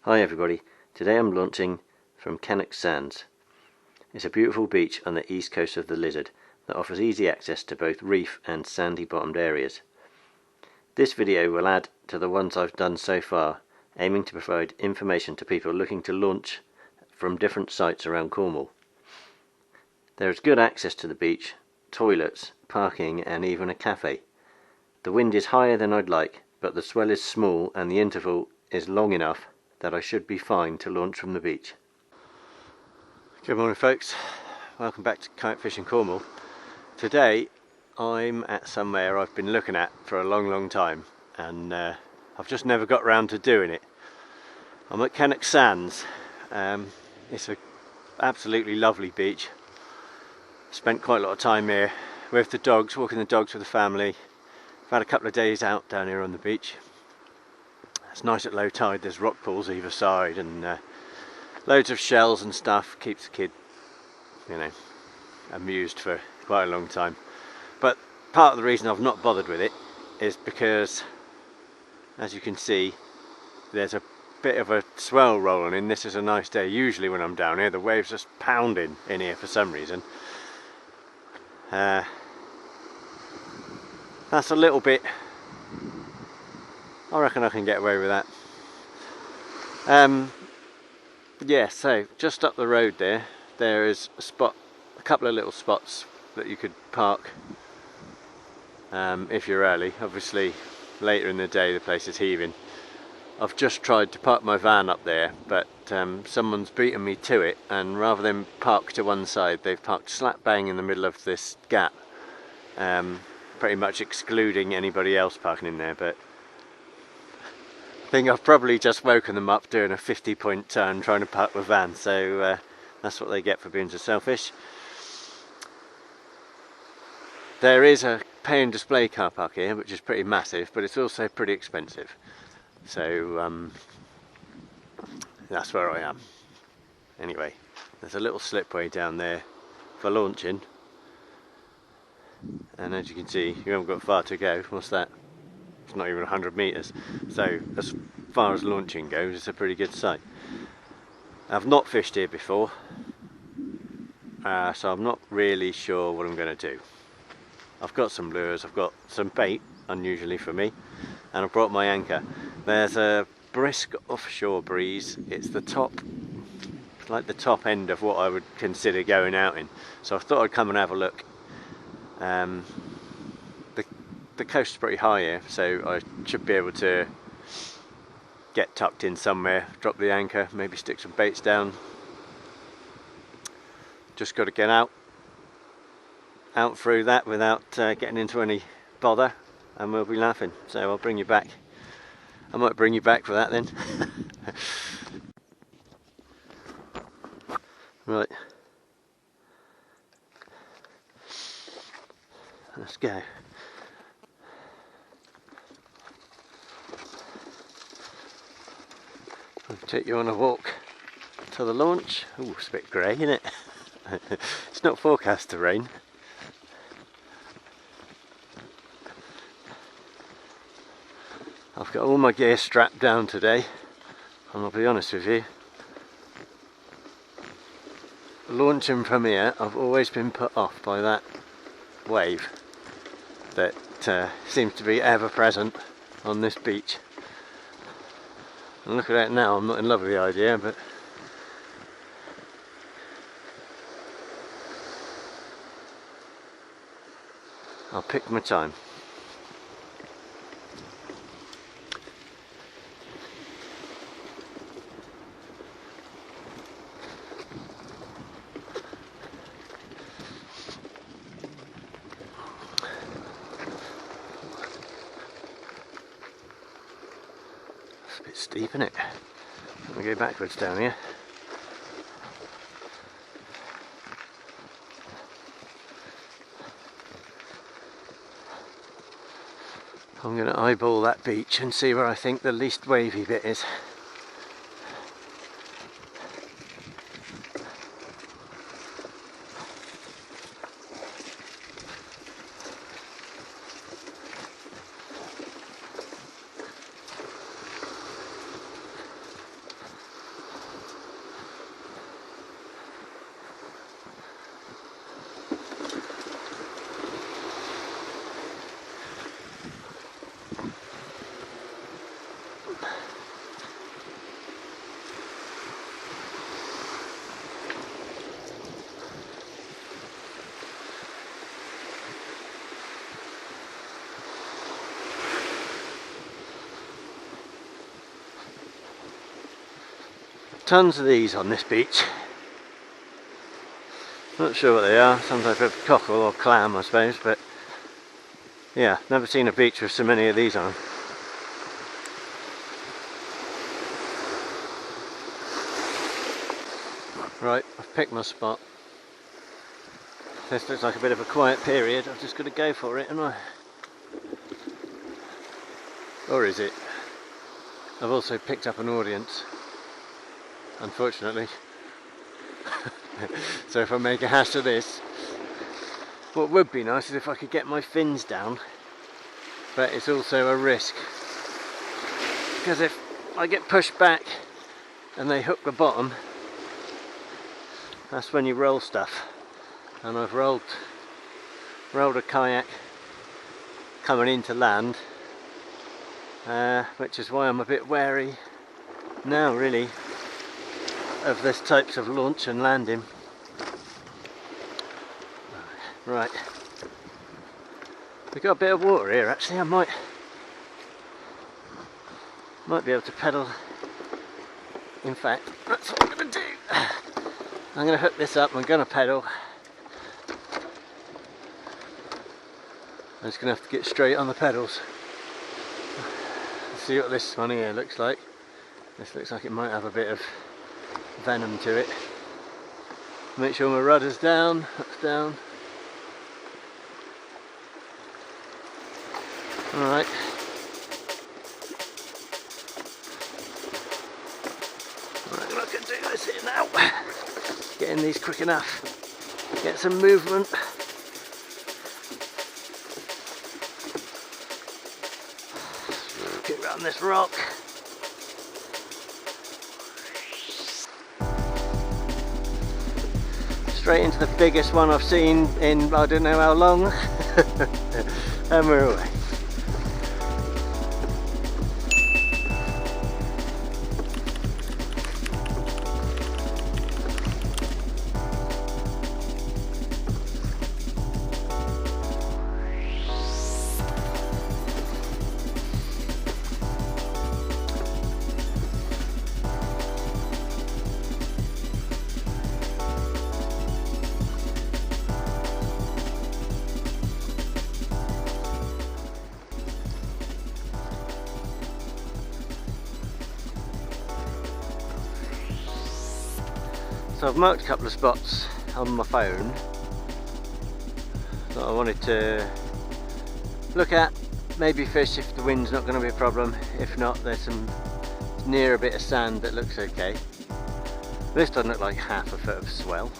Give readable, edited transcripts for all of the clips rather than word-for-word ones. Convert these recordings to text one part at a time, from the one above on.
Hi everybody, today I'm launching from Kennack Sands. It's a beautiful beach on the east coast of the Lizard that offers easy access to both reef and sandy bottomed areas. This video will add to the ones I've done so far, aiming to provide information to people looking to launch from different sites around Cornwall. There is good access to the beach, toilets, parking and even a cafe. The wind is higher than I'd like, but the swell is small and the interval is long enough that I should be fine to launch from the beach. Good morning folks, welcome back to Kayak Fishing Cornwall. Today I'm at somewhere I've been looking at for a long time and I've just never got around to doing it. I'm at Kennack Sands. It's an absolutely lovely beach. Spent quite a lot of time here with the dogs, walking the dogs with the family. I've had a couple of days out down here on the beach. It's nice at low tide, there's rock pools either side and loads of shells and stuff. Keeps the kid, amused for quite a long time. But part of the reason I've not bothered with it is because, as you can see, there's a bit of a swell rolling in. This is a nice day. Usually when I'm down here the waves just pounding in here for some reason. That's a little bit, I reckon I can get away with that. Yeah, so just up the road there is a couple of little spots that you could park if you're early. Obviously later in the day the place is heaving. I've just tried to park my van up there, but someone's beaten me to it, and rather than park to one side they've parked slap bang in the middle of this gap, pretty much excluding anybody else parking in there. But I think I've probably just woken them up doing a 50-point turn trying to park the van, so that's what they get for being so selfish. There is a pay and display car park here, which is pretty massive, but it's also pretty expensive. So that's where I am. Anyway, there's a little slipway down there for launching, and as you can see, you haven't got far to go. What's that? It's not even 100 metres, so as far as launching goes it's a pretty good site. I've not fished here before, so I'm not really sure what I'm going to do. I've got some lures, I've got some bait, unusually for me, and I've brought my anchor. There's a brisk offshore breeze. It's the top, like the top end of what I would consider going out in, so I thought I'd come and have a look. The coast is pretty high here, so I should be able to get tucked in somewhere, drop the anchor, maybe stick some baits down. Just got to get out through that without getting into any bother, and we'll be laughing. So I'll bring you back. I might bring you back for that then. Right, let's go. I'll take you on a walk to the launch. Oh, it's a bit grey, isn't it? It's not forecast to rain. I've got all my gear strapped down today, and I'll be honest with you, launching from here I've always been put off by that wave that seems to be ever present on this beach. And look at it now, I'm not in love with the idea, but I'll pick my time. It's a bit steep, isn't it? Let me go backwards down here. I'm going to eyeball that beach and see where I think the least wavy bit is. tons of these on this beach. Not sure what they are, some type of cockle or clam I suppose, but yeah, never seen a beach with so many of these on. Right, I've picked my spot. This looks like a bit of a quiet period, I've just got to go for it, haven't I? Or is it? I've also picked up an audience, unfortunately. So if I make a hash of this, what would be nice is if I could get my fins down, but it's also a risk, because if I get pushed back and they hook the bottom, that's when you roll stuff, and I've rolled a kayak coming into land, which is why I'm a bit wary now really of this types of launch and landing. Right, we've got a bit of water here actually. I might be able to pedal. In fact, that's what I'm going to do. I'm going to hook this up, I'm going to pedal. I'm just going to have to get straight on the pedals. Let's see what this one here looks like. This looks like it might have a bit of venom to it. Make sure my rudder's down, that's down. Alright. Right, I can do this here now. Getting these quick enough. Get some movement. Get around this rock. Straight into the biggest one I've seen in I don't know how long. And we're away. So I've marked a couple of spots on my phone that I wanted to look at, maybe fish if the wind's not going to be a problem. If not, there's some near a bit of sand that looks okay. This doesn't look like half a foot of swell.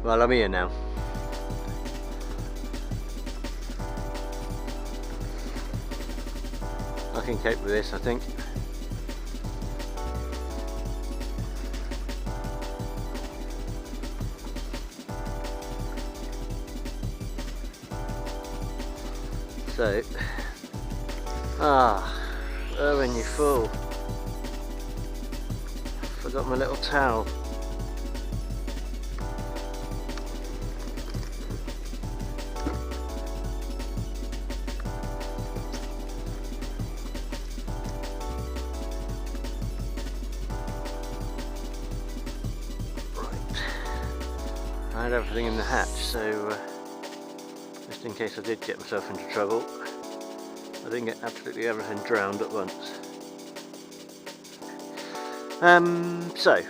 Well, I'm here now. I can cope with this, I think. So, oh, when you fall. Forgot my little towel. Right. I had everything in the hatch, so just in case I did get myself into trouble, I didn't get absolutely everything drowned at once. So,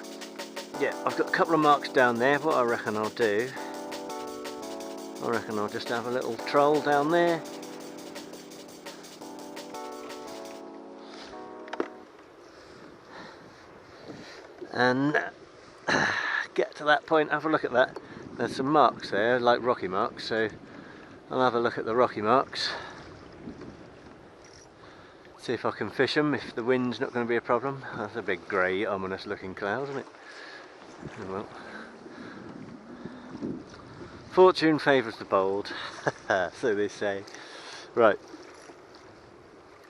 yeah, I've got a couple of marks down there. What I reckon I'll do, I reckon I'll just have a little troll down there. And get to that point, have a look at that. There's some marks there, like rocky marks, so I'll have a look at the rocky marks. See if I can fish them, if the wind's not going to be a problem. That's a big grey, ominous looking cloud, isn't it? Oh well. Fortune favours the bold, so they say. Right.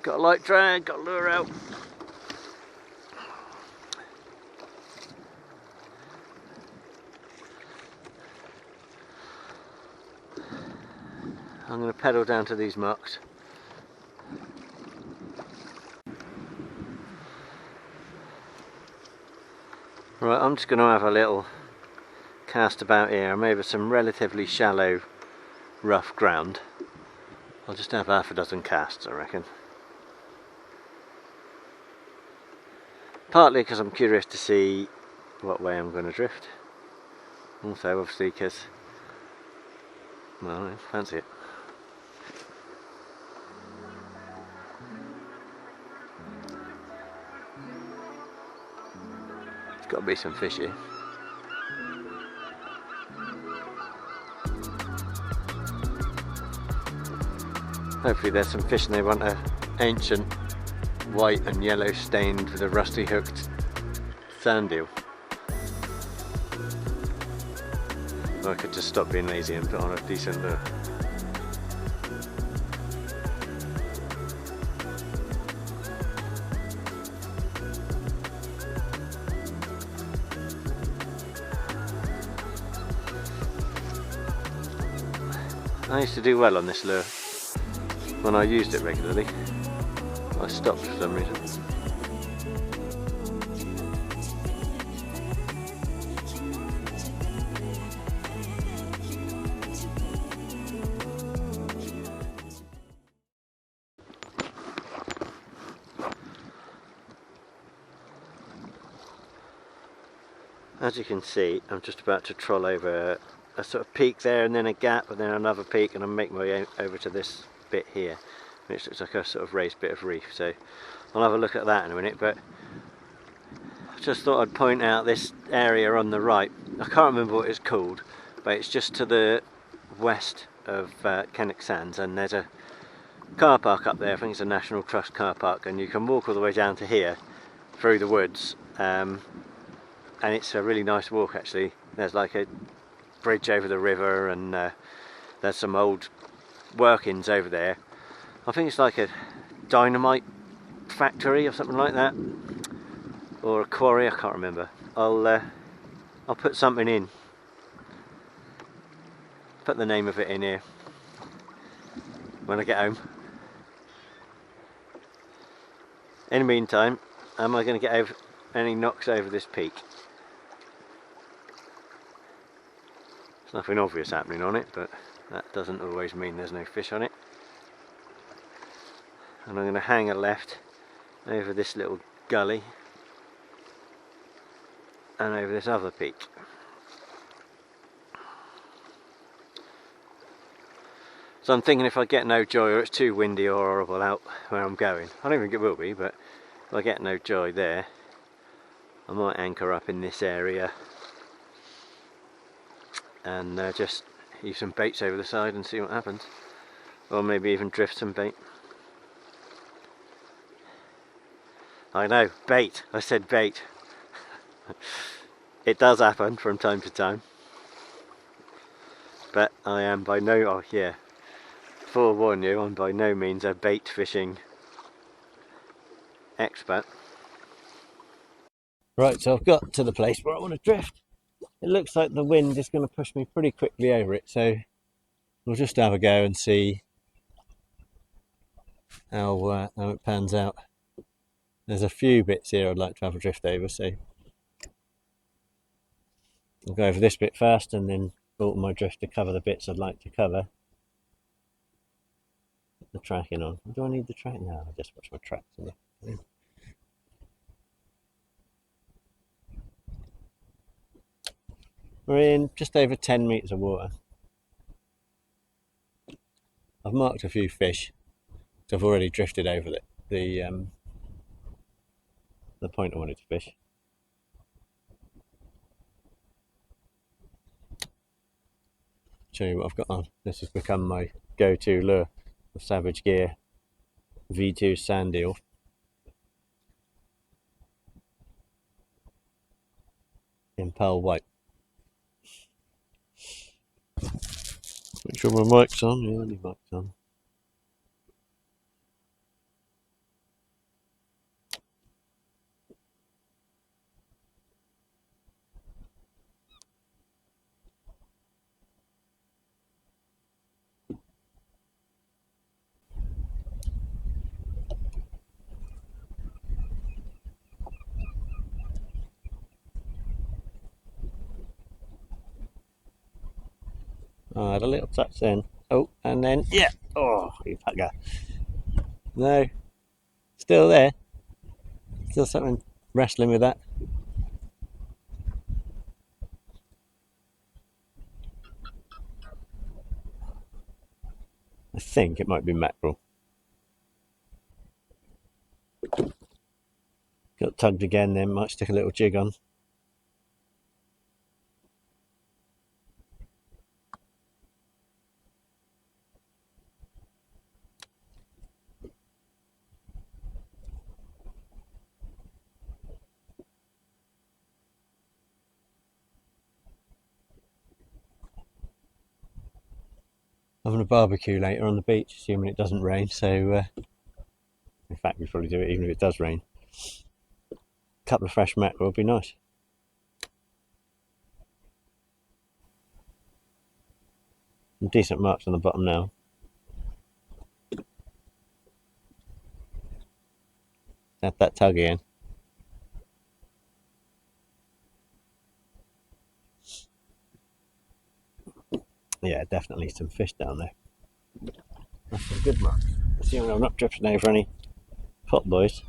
Got a light drag, got a lure out. I'm going to pedal down to these marks. Right, I'm just going to have a little cast about here. I'm over some relatively shallow rough ground. I'll just have half a dozen casts, I reckon. Partly because I'm curious to see what way I'm going to drift. Also obviously because, well, I fancy it. There's got to be some fish here. Hopefully there's some fish and they want an ancient white and yellow stained with a rusty hooked sand eel. Or I could just stop being lazy and put on a decent lure. I used to do well on this lure when I used it regularly. I stopped for some reason. As you can see, I'm just about to troll over a sort of peak there and then a gap and then another peak, and I'm making my way over to this bit here, which looks like a sort of raised bit of reef. So I'll have a look at that in a minute, but I just thought I'd point out this area on the right. I can't remember what it's called, but it's just to the west of Kennack Sands, and there's a car park up there. I think it's a National Trust car park, and you can walk all the way down to here through the woods, and it's a really nice walk actually. There's like a bridge over the river, and there's some old workings over there. I think it's like a dynamite factory or something like that, or a quarry, I can't remember. I'll put something in, put the name of it in here when I get home. In the meantime, am I going to get over any knocks over this peak? There's nothing obvious happening on it, but that doesn't always mean there's no fish on it. And I'm going to hang a left over this little gully and over this other peak. So I'm thinking if I get no joy, or it's too windy or horrible out where I'm going, I don't think it will be, but if I get no joy there, I might anchor up in this area and just use some baits over the side and see what happens, or maybe even drift some bait. I know, bait, I said bait. It does happen from time to time, but I am by no, oh yeah, forewarn you, I'm by no means a bait fishing expert. Right, so I've got to the place where I want to drift. It looks like the wind is going to push me pretty quickly over it, so we'll just have a go and see how it pans out. There's a few bits here I'd like to have a drift over, so I'll go over this bit first and then alter my drift to cover the bits I'd like to cover. Put the tracking on. Do I need the track? No, I'll just watch my tracks. We're in just over 10 metres of water. I've marked a few fish, so I've already drifted over the point I wanted to fish. Show you what I've got on. This has become my go-to lure of Savage Gear V2 sand eel. In pearl white. Make sure my mic's on. Yeah, my mic's on. I had a little touch then. Oh, and then, yeah. Oh, you bugger. No, still there. Still something wrestling with that. I think it might be mackerel. Got tugged again then, might stick a little jig on. Having a barbecue later on the beach, assuming it doesn't rain, so in fact we'd probably do it even if it does rain. A couple of fresh mackerel would be nice. Some decent marks on the bottom now. Had that tug again. Yeah, definitely some fish down there. That's some good marks. Assuming I'm not drifting over any pot boys.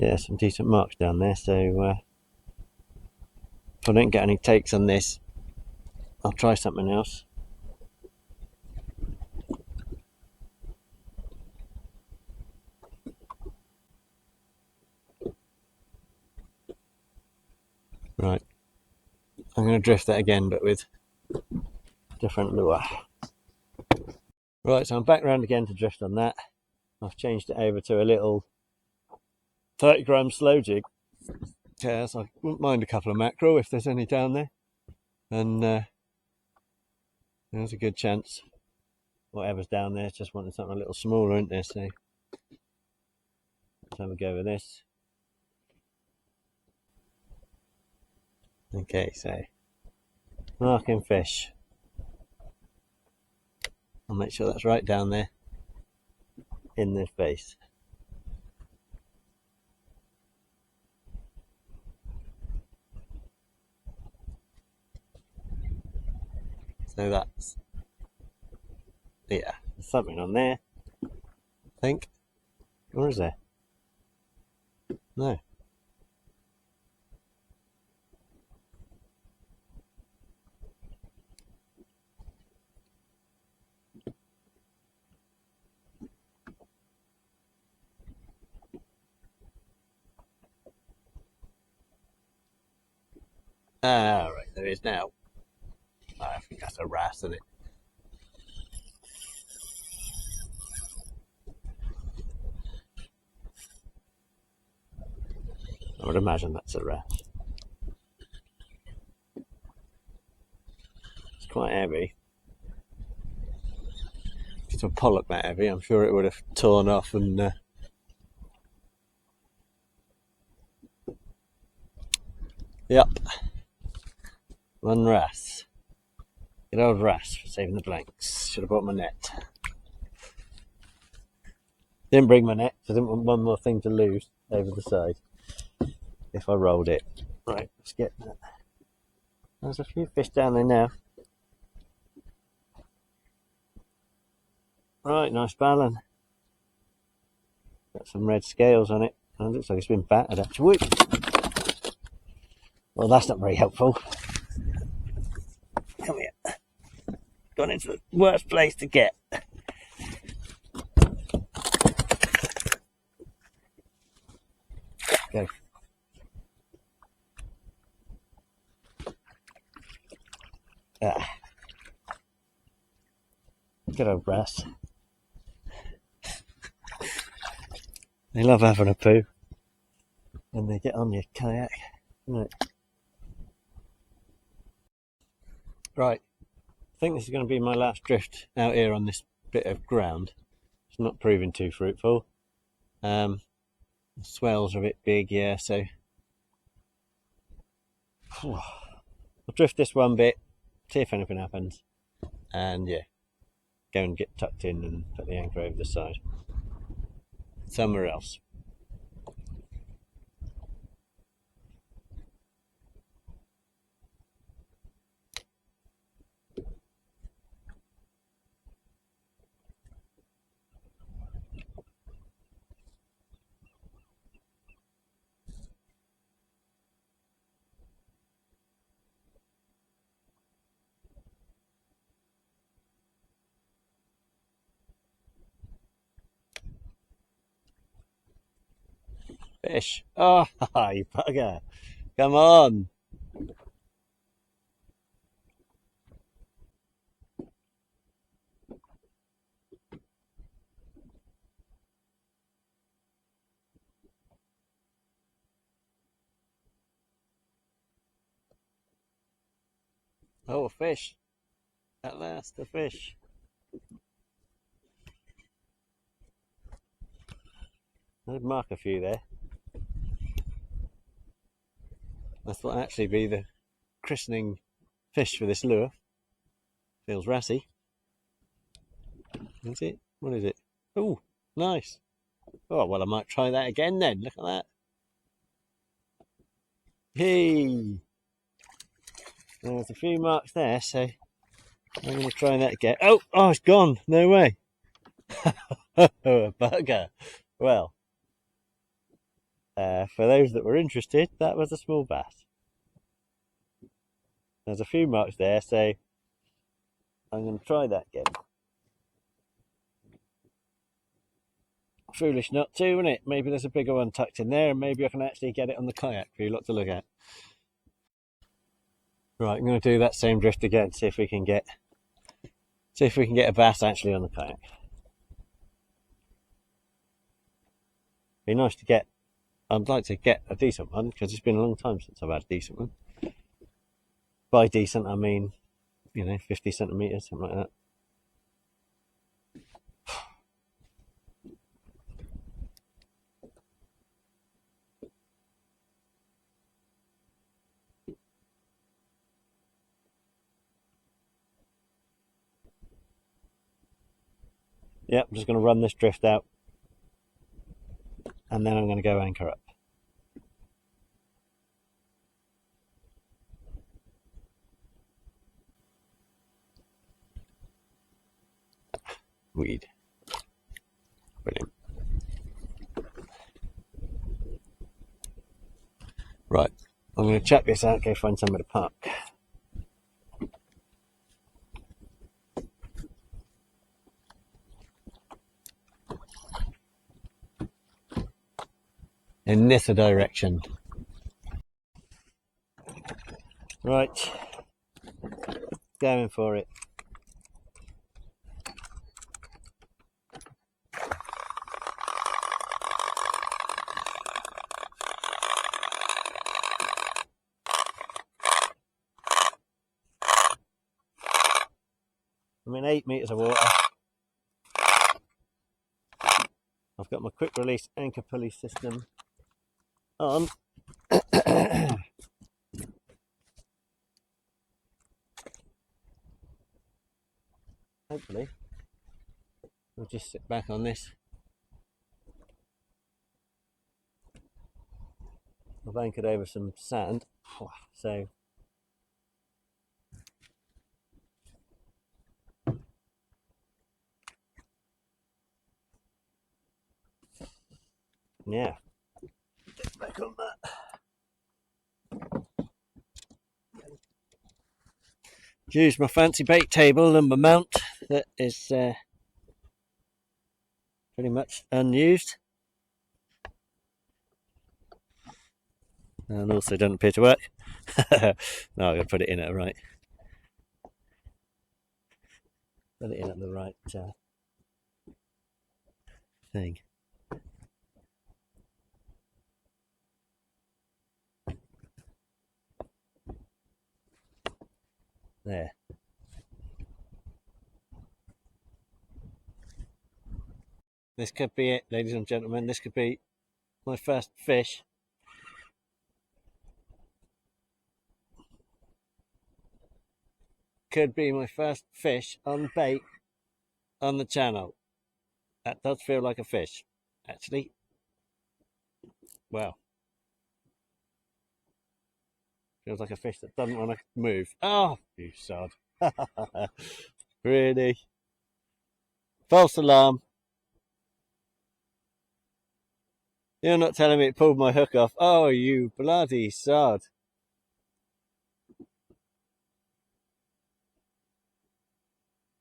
Yeah, some decent marks down there, so if I don't get any takes on this, I'll try something else. Right, I'm going to drift that again, but with different lure. Right, so I'm back round again to drift on that. I've changed it over to a little 30-gram slow jig. Yeah, so I wouldn't mind a couple of mackerel if there's any down there. And there's a good chance whatever's down there is just wanting something a little smaller, isn't there? So let's have a go with this. Okay, so marking fish. I'll make sure that's right down there in the face. So that's, yeah, there's something on there, I think. Or is there? No. Ah, right, there is now. I think that's a wrasse, isn't it? I would imagine that's a wrasse. It's quite heavy. If it's a pollock that heavy, I'm sure it would have torn off and yep. One wrasse. Good old wrasse for saving the blanks. Should have brought my net. Didn't bring my net, so I didn't want one more thing to lose over the side if I rolled it. Right, let's get that. There's a few fish down there now. Right, nice ballan. Got some red scales on it. And it looks like it's been battered actually. Well, that's not very helpful. Come here. Gone into the worst place to get. Go. Ah. Good old wrasse. They love having a poo when they get on your kayak. Right, I think this is going to be my last drift out here on this bit of ground. It's not proving too fruitful. The swells are a bit big, yeah, so I'll drift this one bit, see if anything happens, and yeah, go and get tucked in and put the anchor over the side somewhere else. Fish! Oh, you bugger! Come on! Oh, a fish! At last, a fish! I'd mark a few there. That's what actually be the christening fish for this lure. Feels rassy. Is it? What is it? Oh, nice. Oh, well, I might try that again then. Look at that. Hey! There's a few marks there, so I'm going to try that again. Oh, it's gone. No way. Oh, a bugger. Well, for those that were interested, that was a small bass. There's a few marks there, so I'm going to try that again. Foolish not to, isn't it? Maybe there's a bigger one tucked in there, and maybe I can actually get it on the kayak for you lot to look at. Right, I'm going to do that same drift again, see if we can get a bass actually on the kayak. Be nice to get. I'd like to get a decent one because it's been a long time since I've had a decent one. By decent, I mean 50 centimeters, something like that. Yeah, I'm just going to run this drift out and then I'm going to go anchor up. Weed. Brilliant. Right, I'm going to check this out, go find somewhere to park. In this direction. Right, going for it. I'm in 8 meters of water. I've got my quick release anchor pulley system on. Hopefully, we'll just sit back on this. I've anchored over some sand, so yeah, get back on that. Use my fancy bait table and my mount that is pretty much unused and also doesn't appear to work. No, I've got to put it in at the right. Put it in at the right thing. There. This could be it, ladies and gentlemen. This could be my first fish. Could be my first fish on bait on the channel. That does feel like a fish, actually. Well, feels like a fish that doesn't want to move. Oh, you sod. Really? False alarm. You're not telling me it pulled my hook off. Oh, you bloody sod.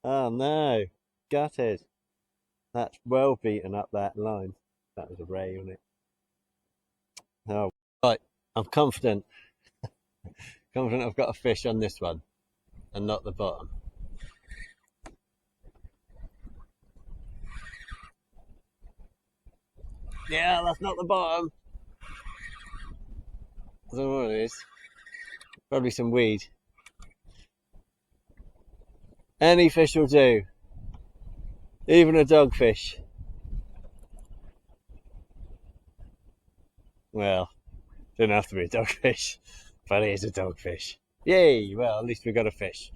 Oh no, gutted. That's well beaten up that line. That was a ray on it. Oh, right. I'm confident. Confident I've got a fish on this one and not the bottom. Yeah, that's not the bottom. I don't know what it is. Probably some weed. Any fish will do. Even a dogfish. Well, doesn't have to be a dogfish, but it is a dogfish. Yay! Well, at least we got a fish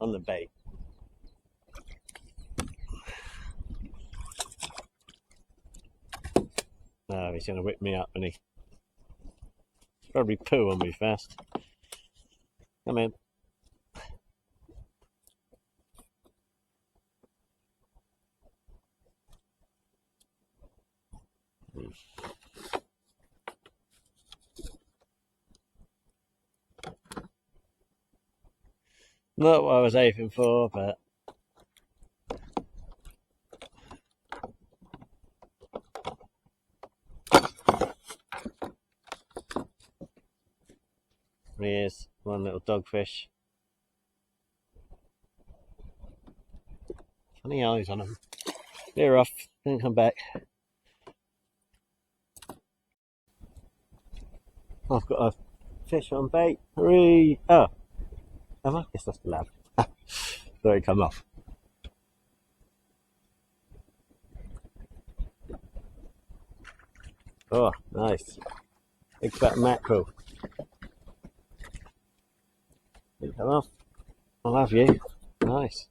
on the bait. Oh, he's going to whip me up, and he probably poo on me fast. Come in. Not what I was aiming for, but here's one little dogfish. Funny eyes on them. They're off. Didn't come back. I've got a fish on bait. Hooray! Oh, have I? Yes, that's the lab. Thought it come off. Oh, nice. Big fat mackerel. Didn't come off. I'll have you. Nice.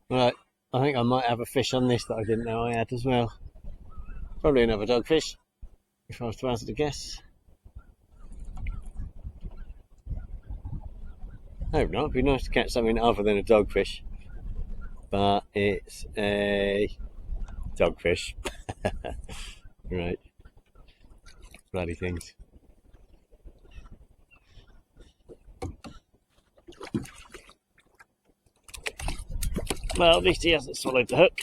Right, I think I might have a fish on this that I didn't know I had as well. Probably another dogfish, if I was to hazard a guess. I hope not. It'd be nice to catch something other than a dogfish. But it's a dogfish. Right. Bloody things. Well, at least he hasn't swallowed the hook.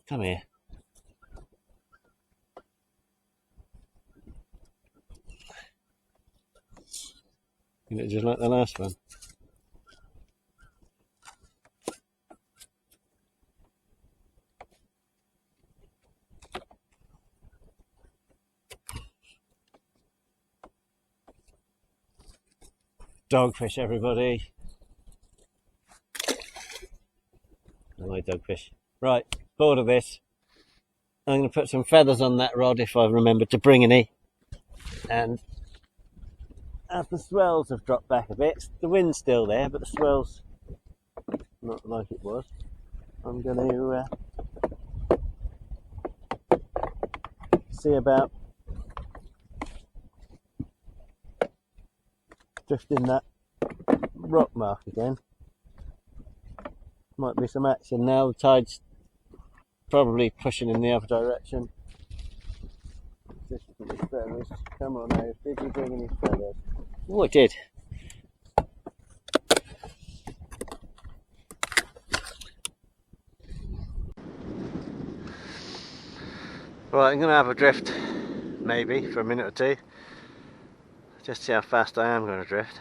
Come here. You look just like the last one. Dogfish, everybody. My dogfish. Right, bored of this. I'm going to put some feathers on that rod if I've remembered to bring any. And as the swells have dropped back a bit, the wind's still there, but the swell's not like it was. I'm going to see about drifting that rock mark again. Might be some action now. The tide's probably pushing in the other direction. Come on now, did you bring any feathers? Oh, I did. Right, I'm going to have a drift, maybe, for a minute or two. Just see how fast I am going to drift.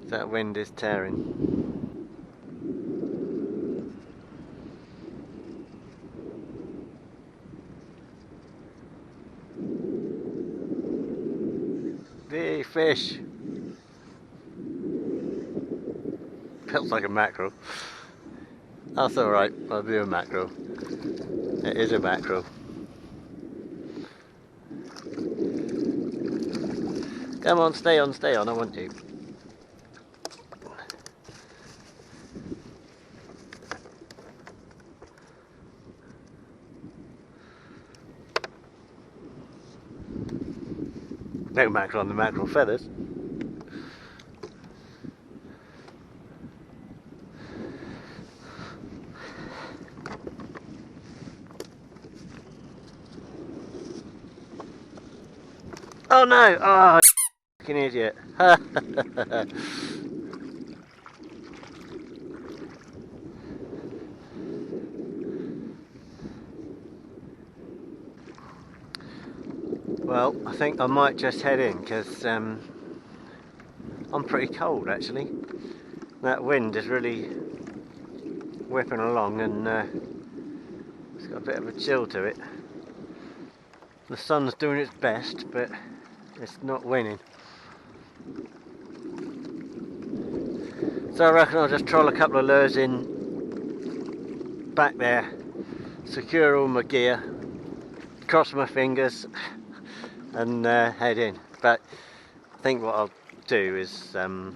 That wind is tearing. Hey, fish! Feels like a mackerel. That's alright, I'll do a mackerel. It is a mackerel. Come on, stay on, I want you. No mackerel on the mackerel feathers. Oh no! Oh, fucking idiot. Well, I think I might just head in because I'm pretty cold actually. That wind is really whipping along and it's got a bit of a chill to it. The sun's doing its best, but it's not winning. So I reckon I'll just troll a couple of lures in back there, secure all my gear, cross my fingers and head in. But I think what I'll do is I'll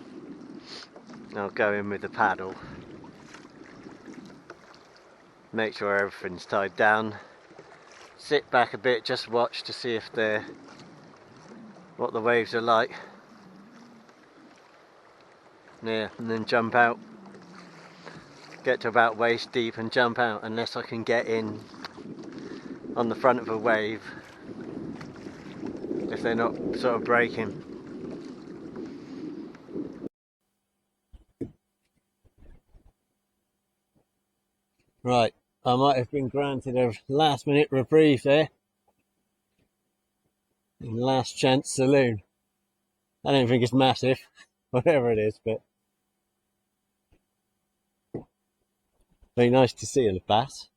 go in with the paddle, make sure everything's tied down, sit back a bit, just watch to see if what the waves are like. Yeah, and then jump out, get to about waist deep and jump out, unless I can get in on the front of a wave if they're not sort of breaking. Right, I might have been granted a last minute reprieve there in Last Chance Saloon. I don't think it's massive, whatever it is, but very nice to see a bass.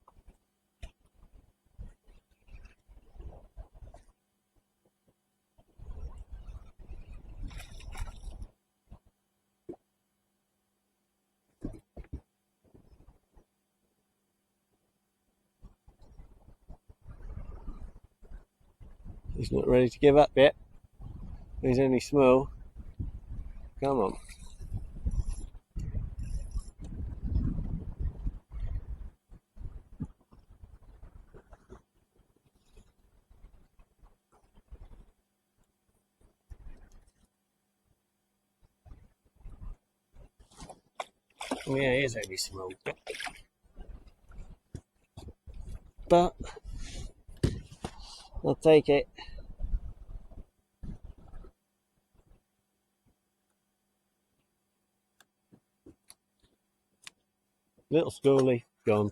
He's not ready to give up yet. He's only small. Come on. Yeah, he is only small. But I'll take it. Little schoolie, gone.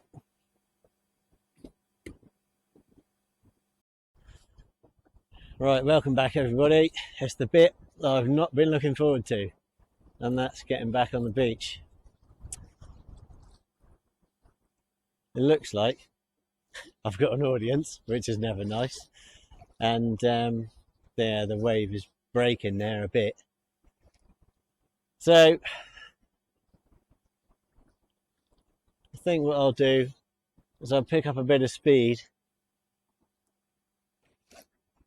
Right, welcome back everybody. It's the bit that I've not been looking forward to, and that's getting back on the beach. It looks like I've got an audience, which is never nice, and there the wave is breaking there a bit. So I think what I'll do is I'll pick up a bit of speed,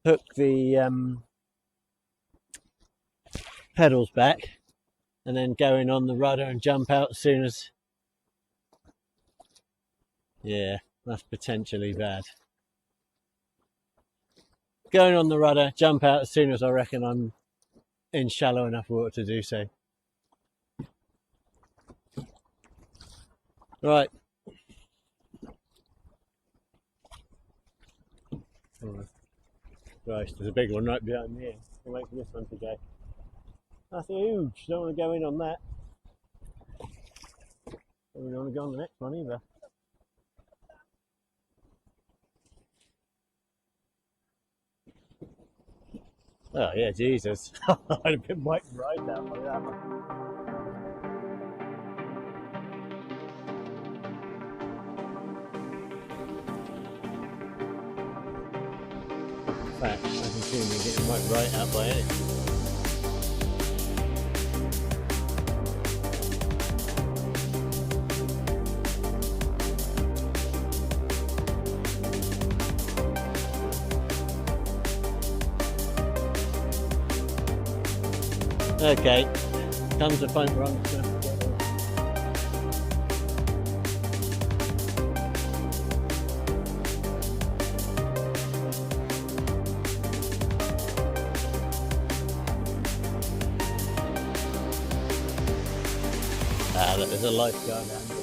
hook the pedals back, and then go in on the rudder and jump out as soon as... Yeah, that's potentially bad. Going on the rudder, jump out as soon as I reckon I'm in shallow enough water to do so. Right. Oh, Christ, there's a big one right behind me. I'll wait for this one to go. That's huge. Don't want to go in on that. We don't want to go on the next one either. Oh yeah, Jesus. I'd have been wiped right out by that one. In fact, I can see me getting wiped right out by it. Okay, comes the point where I'm just going to get it. Ah, look, there's a lifeguard down there.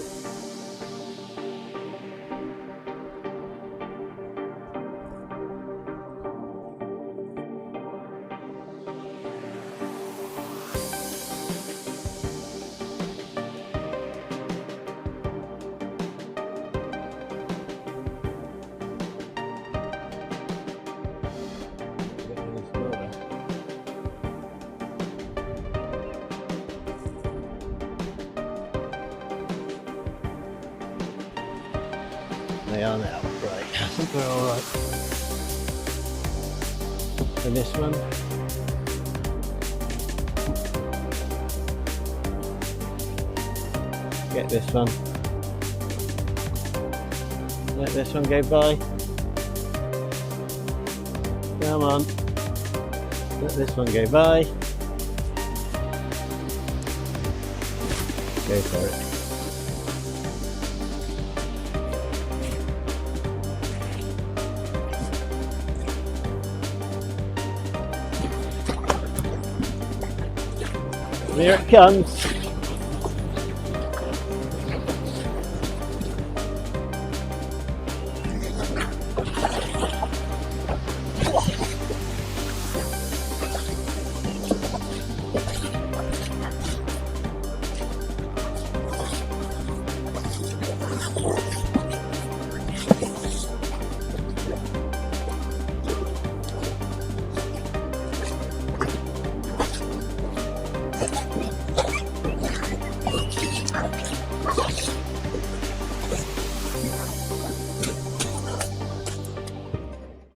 They are now, right. I think we're alright. And this one. Get this one. Let this one go by. Come on. Let this one go by. Go for it. Here it comes.